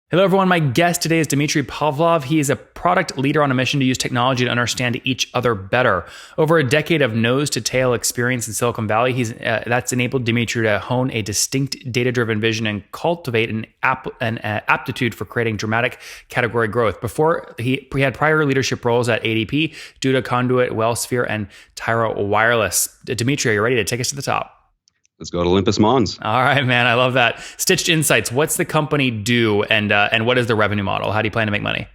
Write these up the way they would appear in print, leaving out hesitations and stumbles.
Hello, everyone. My guest today is Dmitry Pavlov. He is a product leader on a mission to use technology to understand each other better. Over a decade of nose-to-tail experience in Silicon Valley, that's enabled Dmitry to hone a distinct data-driven vision and cultivate an aptitude for creating dramatic category growth. Before, he had prior leadership roles at ADP, Duda, Conduit, Wellsphere, and TiraWireless. Dmitry, are you ready to take us to the top? Let's go to Olympus Mons. All right, man. I love that. Stitched Insights. What's the company do, and what is the revenue model? How do you plan to make money?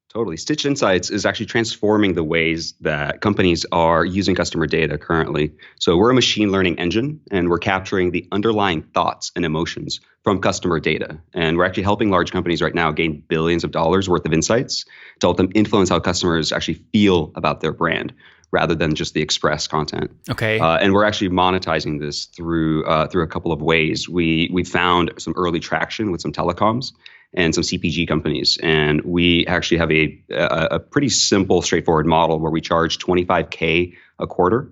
Totally. Stitched Insights is actually transforming the ways that companies are using customer data currently. So we're a machine learning engine, and we're capturing the underlying thoughts and emotions from customer data. And we're actually helping large companies right now gain billions of dollars worth of insights to help them influence how customers actually feel about their brand, rather than just the express content. Okay. And we're actually monetizing this through a couple of ways. We found some early traction with some telecoms and some CPG companies, and we actually have a pretty simple, straightforward model where we charge $25K a quarter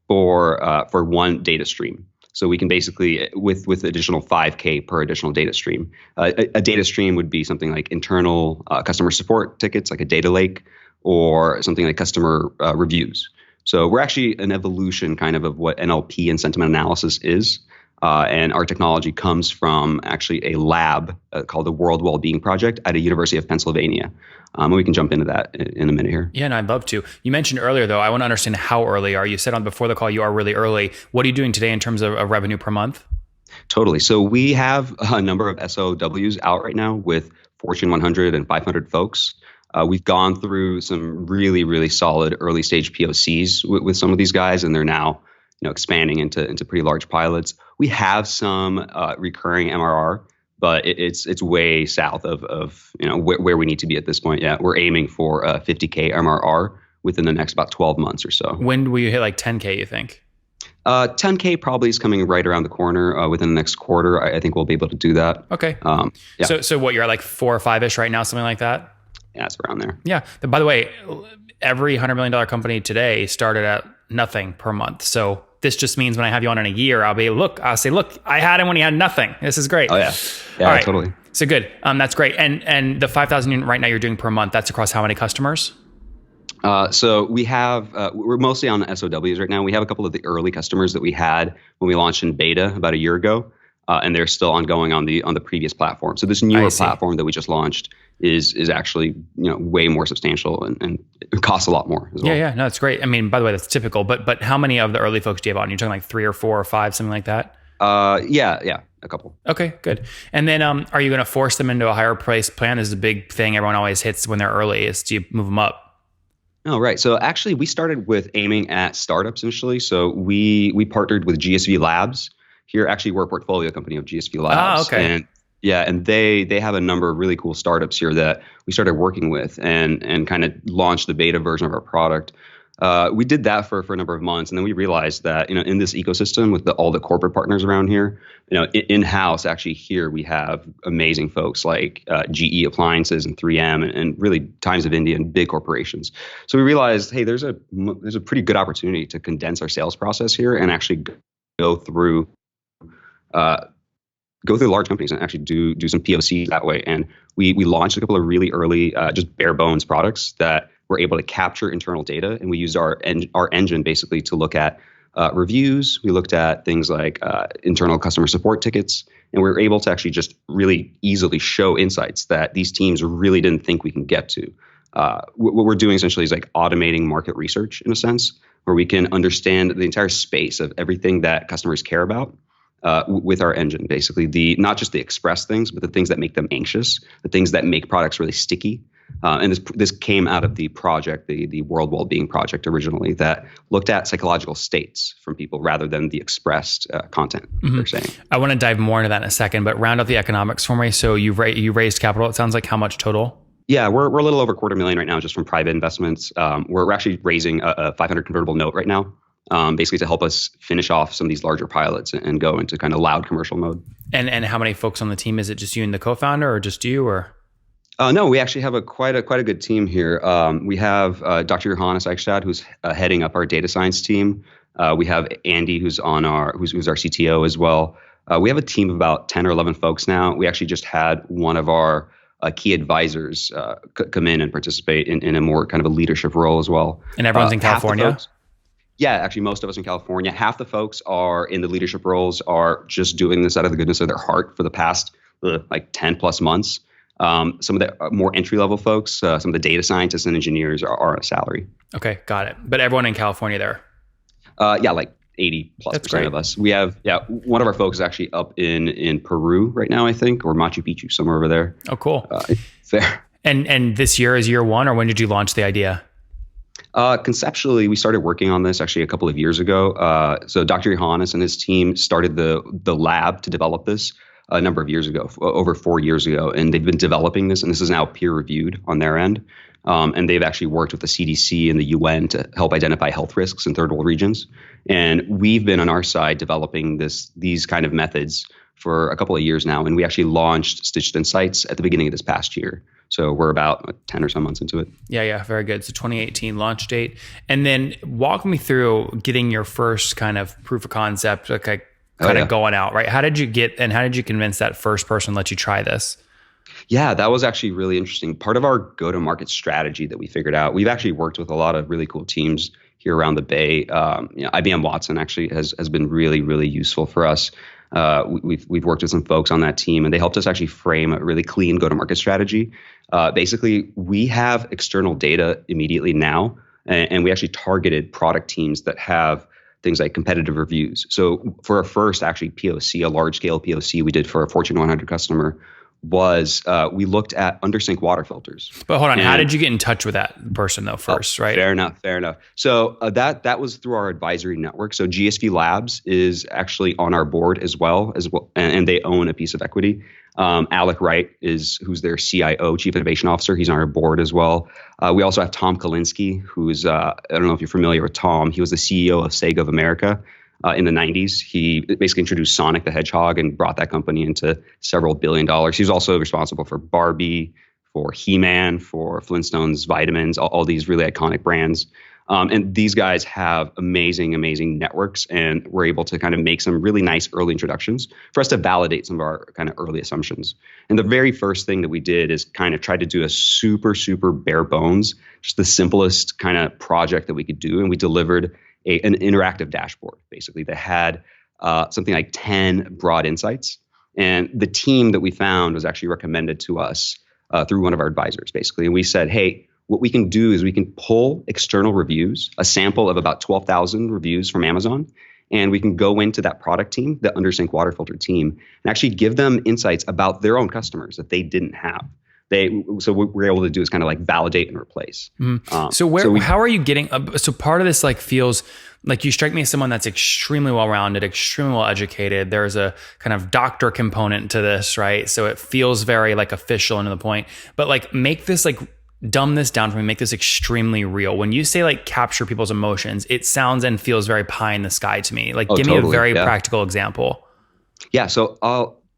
for one data stream. So we can basically, with additional $5K per additional data stream. A data stream would be something like internal customer support tickets, like a data lake, or something like customer reviews. So we're actually an evolution kind of what NLP and sentiment analysis is. And our technology comes from actually a lab called the World Wellbeing Project at a University of Pennsylvania. And we can jump into that in a minute here. Yeah, no, I'd love to. You mentioned earlier, though, I want to understand how early are you? You said before the call you are really early. What are you doing today in terms of revenue per month? Totally. So we have a number of SOWs out right now with Fortune 100 and 500 folks. We've gone through some really, really solid early stage POCs with some of these guys, and they're now, expanding into pretty large pilots. We have some recurring MRR, but it's way south of where we need to be at this point. Yeah, we're aiming for 50K MRR within the next about 12 months or so. When will you hit like 10K? You think? 10K probably is coming right around the corner within the next quarter. I think we'll be able to do that. Okay. Yeah. So what, you're at like 4 or 5-ish right now, something like that? Yeah, it's around there. Yeah. By the way, every $100 million company today started at nothing per month. So this just means when I have you on in a year, I'll say, look, I had him when he had nothing. This is great. Oh yeah. Yeah, all right. Totally. So good. That's great. And the 5,000 right now you're doing per month, that's across how many customers? So we have, we're mostly on the SOWs right now. We have a couple of the early customers that we had when we launched in beta about a year ago. And they're still ongoing on the previous platform. So this newer platform that we just launched is actually way more substantial and it costs a lot more as well. Yeah, no, it's great. I mean, by the way, that's typical. But how many of the early folks do you have on? You're talking like 3 or 4 or 5, something like that? Yeah, a couple. Okay, good. And then are you going to force them into a higher price plan? This is a big thing everyone always hits when they're early. Is do you move them up? Oh, right. So actually, we started with aiming at startups initially. So we partnered with GSV Labs. Here, actually, we're a portfolio company of GSV Labs. Oh, okay. And they have a number of really cool startups here that we started working with and kind of launched the beta version of our product. We did that for a number of months, and then we realized that in this ecosystem with all the corporate partners around here, in-house actually here we have amazing folks like GE Appliances and 3M and really Times of India and big corporations. So we realized, hey, there's a pretty good opportunity to condense our sales process here and actually go through large companies and actually do some POCs that way. And we launched a couple of really early, just bare bones products that were able to capture internal data. And we used our engine basically to look at reviews. We looked at things like internal customer support tickets. And we were able to actually just really easily show insights that these teams really didn't think we can get to. What we're doing essentially is like automating market research in a sense, where we can understand the entire space of everything that customers care about. With our engine, basically not just the express things, but the things that make them anxious, the things that make products really sticky. And this came out of the project, the World Wellbeing Project originally, that looked at psychological states from people rather than the expressed content they're saying. I want to dive more into that in a second, but round up the economics for me. So you raised capital. It sounds like how much total? Yeah, we're a little over $250,000 right now just from private investments. We're actually raising a 500 convertible note right now. Basically to help us finish off some of these larger pilots and go into kind of loud commercial mode. And how many folks on the team? Is it just you and the co-founder, or just you, or? No, we actually have quite a good team here. We have Dr. Johannes Eichstadt, who's heading up our data science team. We have Andy, who's our CTO as well. We have a team of about 10 or 11 folks now. We actually just had one of our key advisors come in and participate in a more kind of a leadership role as well. And everyone's in California? Yeah, actually, most of us in California. Half the folks are in the leadership roles are just doing this out of the goodness of their heart for the past like 10 plus months. Some of the more entry level folks, some of the data scientists and engineers are on a salary. Okay, got it. But everyone in California there? Yeah, like 80 plus percent of us. We have, one of our folks is actually up in Peru right now, I think, or Machu Picchu, somewhere over there. Oh, cool. Fair. And this year is year one, or when did you launch the idea? Conceptually, we started working on this actually a couple of years ago. So Dr. Johannes and his team started the lab to develop this a number of years ago, over 4 years ago, and they've been developing this, and this is now peer reviewed on their end. And they've actually worked with the CDC and the UN to help identify health risks in third world regions. And we've been on our side developing these kind of methods for a couple of years now, and we actually launched Stitched Insights at the beginning of this past year. So we're about 10 or so months into it. Yeah, very good. So 2018 launch date. And then walk me through getting your first kind of proof of concept, okay, going out, right? How did you convince that first person to let you try this? Yeah, that was actually really interesting. Part of our go-to-market strategy that we figured out, we've actually worked with a lot of really cool teams here around the Bay. IBM Watson actually has been really, really useful for us. We've worked with some folks on that team, and they helped us actually frame a really clean go-to-market strategy. Basically, we have external data immediately now, and we actually targeted product teams that have things like competitive reviews. So for our first actually POC, a large-scale POC we did for a Fortune 100 customer, was we looked at under-sink water filters. But hold on, how did you get in touch with that person though first, right? Fair enough. So that was through our advisory network. So GSV Labs is actually on our board as well, and they own a piece of equity. Alec Wright who's their CIO, Chief Innovation Officer. He's on our board as well. We also have Tom Kalinske, who's, I don't know if you're familiar with Tom. He was the CEO of Sega of America. In the 90s, he basically introduced Sonic the Hedgehog and brought that company into several $1 billion. He was also responsible for Barbie, for He-Man, for Flintstones, Vitamins, all these really iconic brands. And these guys have amazing, amazing networks, and we're able to kind of make some really nice early introductions for us to validate some of our kind of early assumptions. And the very first thing that we did is kind of try to do a super, super bare bones, just the simplest kind of project that we could do. And we delivered an interactive dashboard, basically, that had something like 10 broad insights. And the team that we found was actually recommended to us through one of our advisors, basically. And we said, hey, what we can do is we can pull external reviews, a sample of about 12,000 reviews from Amazon, and we can go into that product team, the under-sink water filter team, and actually give them insights about their own customers that they didn't have. So what we're able to do is kind of like validate and replace. Mm-hmm. How are you getting? So part of this like feels like you strike me as someone that's extremely well-rounded, extremely well-educated. There's a kind of doctor component to this, right? So it feels very like official and to the point. But like dumb this down for me, make this extremely real. When you say like capture people's emotions, it sounds and feels very pie in the sky to me. Like give me a very practical example. Yeah. So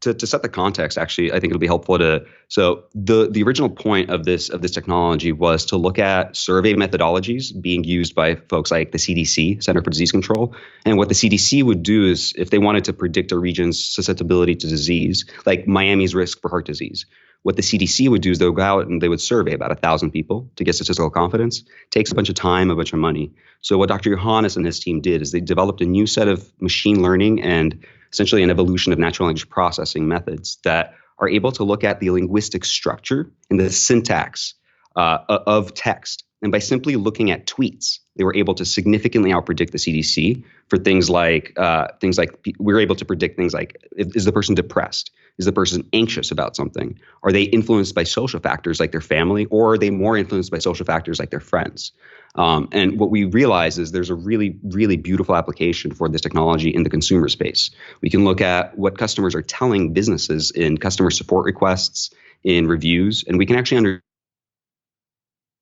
to set the context, actually, I think it'll be helpful so the original point of this technology was to look at survey methodologies being used by folks like the CDC, Center for Disease Control. And what the CDC would do is if they wanted to predict a region's susceptibility to disease, like Miami's risk for heart disease, what the CDC would do is they'll go out and they would survey about 1,000 people to get statistical confidence. It takes a bunch of time, a bunch of money. So what Dr. Johannes and his team did is they developed a new set of machine learning and essentially an evolution of natural language processing methods that are able to look at the linguistic structure and the syntax of text. And by simply looking at tweets, they were able to significantly outpredict the CDC for things like we were able to predict things like, is the person depressed? Is the person anxious about something? Are they influenced by social factors like their family, or are they more influenced by social factors like their friends? And what we realize is there's a really, really beautiful application for this technology in the consumer space. We can look at what customers are telling businesses in customer support requests, in reviews, and we can actually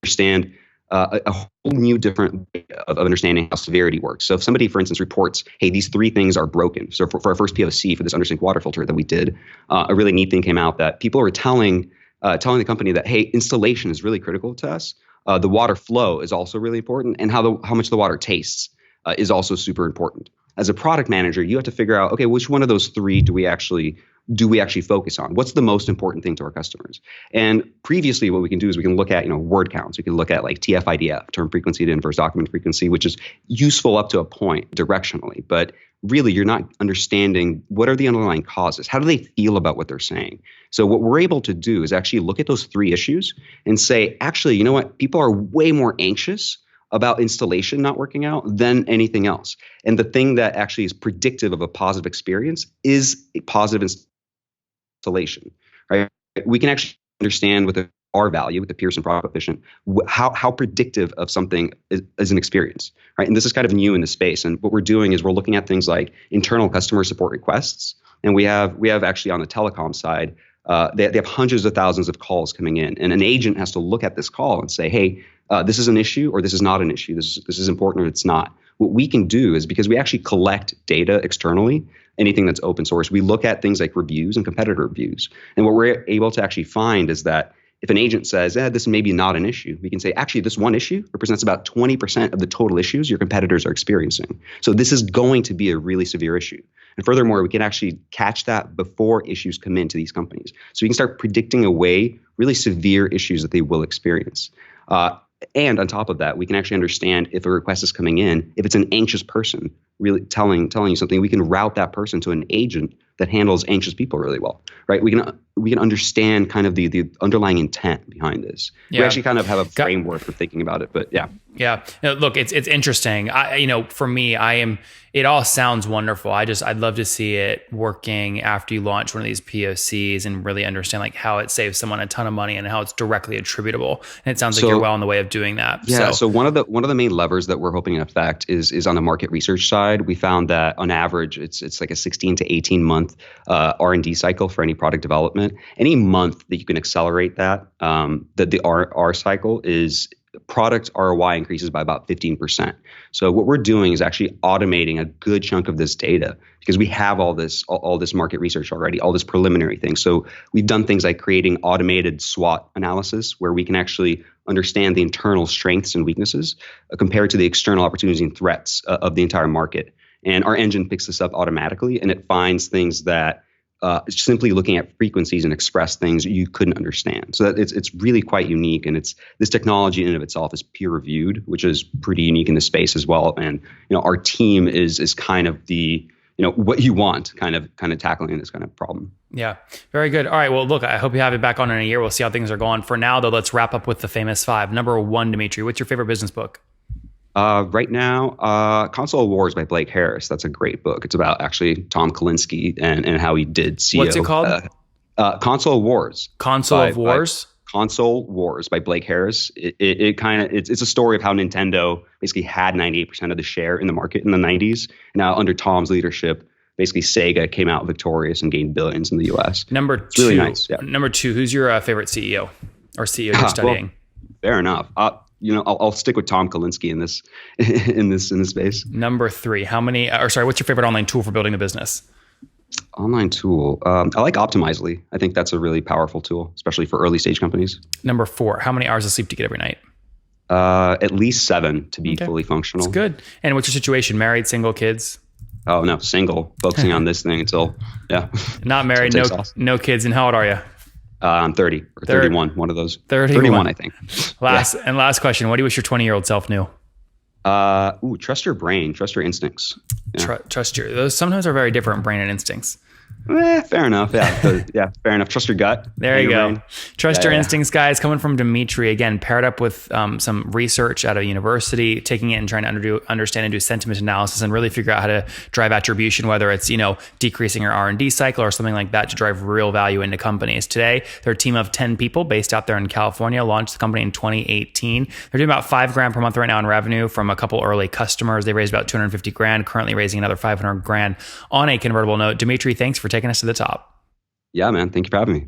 understand a whole new different way of understanding how severity works. So if somebody, for instance, reports, hey, these 3 things are broken. So for our first POC for this under-sink water filter that we did, a really neat thing came out that people were telling the company that, hey, installation is really critical to us. The water flow is also really important, and how much the water tastes is also super important. As a product manager, you have to figure out, okay, which one of those 3 do we actually do we actually focus on? What's the most important thing to our customers? And previously, what we can do is we can look at, word counts. We can look at like TF-IDF, term frequency to inverse document frequency, which is useful up to a point directionally. But really, you're not understanding what are the underlying causes. How do they feel about what they're saying? So what we're able to do is actually look at those three issues and say, actually, you know what? People are way more anxious about installation not working out than anything else. And the thing that actually is predictive of a positive experience is a positive installation, right? We can actually understand with the R value, with the Pearson product coefficient, how predictive of something is an experience, right? And this is kind of new in the space. And what we're doing is we're looking at things like internal customer support requests. And we have actually on the telecom side, they have hundreds of thousands of calls coming in. And an agent has to look at this call and say, hey, this is an issue or this is not an issue. This is important or it's not. What we can do is, because we actually collect data externally, anything that's open source, we look at things like reviews and competitor reviews. And what we're able to actually find is that if an agent says, this may be not an issue, we can say, actually, this one issue represents about 20% of the total issues your competitors are experiencing. So this is going to be a really severe issue. And furthermore, we can actually catch that before issues come into these companies. So we can start predicting away really severe issues that they will experience. And on top of that, we can actually understand if a request is coming in, if it's an anxious person really telling you something, we can route that person to an agent that handles anxious people really well, right? We can understand kind of the underlying intent behind this. Yeah. We actually kind of have a framework for thinking about it, but yeah. Yeah. Look, it's interesting. For me, it all sounds wonderful. I'd love to see it working after you launch one of these POCs and really understand like how it saves someone a ton of money and how it's directly attributable. And it sounds like you're well on the way of doing that. Yeah. So one of the main levers that we're hoping to affect is on the market research side. We found that on average, it's like a 16 to 18 month R&D cycle for any product development. Any month that you can accelerate that the R cycle is product ROI increases by about 15%. So what we're doing is actually automating a good chunk of this data because we have all this market research already, all this preliminary thing. So we've done things like creating automated SWOT analysis where we can actually understand the internal strengths and weaknesses compared to the external opportunities and threats of the entire market. And our engine picks this up automatically and it finds things that simply looking at frequencies and express things you couldn't understand. So that it's really quite unique. And this technology in and of itself is peer reviewed, which is pretty unique in the space as well. And our team is kind of the what you want kind of tackling this kind of problem. Yeah, very good. All right. Well, look, I hope you have it back on in a year. We'll see how things are going. For now, though, let's wrap up with the famous five. Number one, Dmitriy, what's your favorite business book? Right now, Console Wars by Blake Harris. That's a great book. It's about actually Tom Kalinske and how he did CEO. What's it called? Console Wars. Console Wars? Console Wars by Blake Harris. It's a story of how Nintendo basically had 98% of the share in the market in the 90s. Now, under Tom's leadership, basically Sega came out victorious and gained billions in the US. It's really nice. Yeah. Number two, who's your favorite CEO or CEO you're studying? Well, fair enough. I'll stick with Tom Kalinske in this space. Number three, what's your favorite online tool for building a business? Online tool. I like Optimizely. I think that's a really powerful tool, especially for early stage companies. Number four, how many hours of sleep do you get every night? At least 7 to be fully functional. That's good. And what's your situation? Married, single, kids? Oh, no, single. Focusing on this thing until, yeah. Not married, no kids. And how old are you? I'm 30 or 31, one of those. 31, I think. Last question. What do you wish your 20-year-old self knew? Trust your brain, trust your instincts. Yeah. Those sometimes are very different, brain and instincts. Fair enough. Yeah, fair enough. Trust your gut. There you go. Brain. Trust your instincts, guys. Coming from Dmitriy, again, paired up with some research out of university, taking it and trying to understand and do sentiment analysis and really figure out how to drive attribution, whether it's decreasing your R&D cycle or something like that to drive real value into companies. Today, they're a team of 10 people based out there in California, launched the company in 2018. They're doing about $5,000 per month right now in revenue from a couple early customers. They raised about $250,000, currently raising another $500,000 on a convertible note. Dmitriy, thanks for taking us to the top. Yeah, man. Thank you for having me.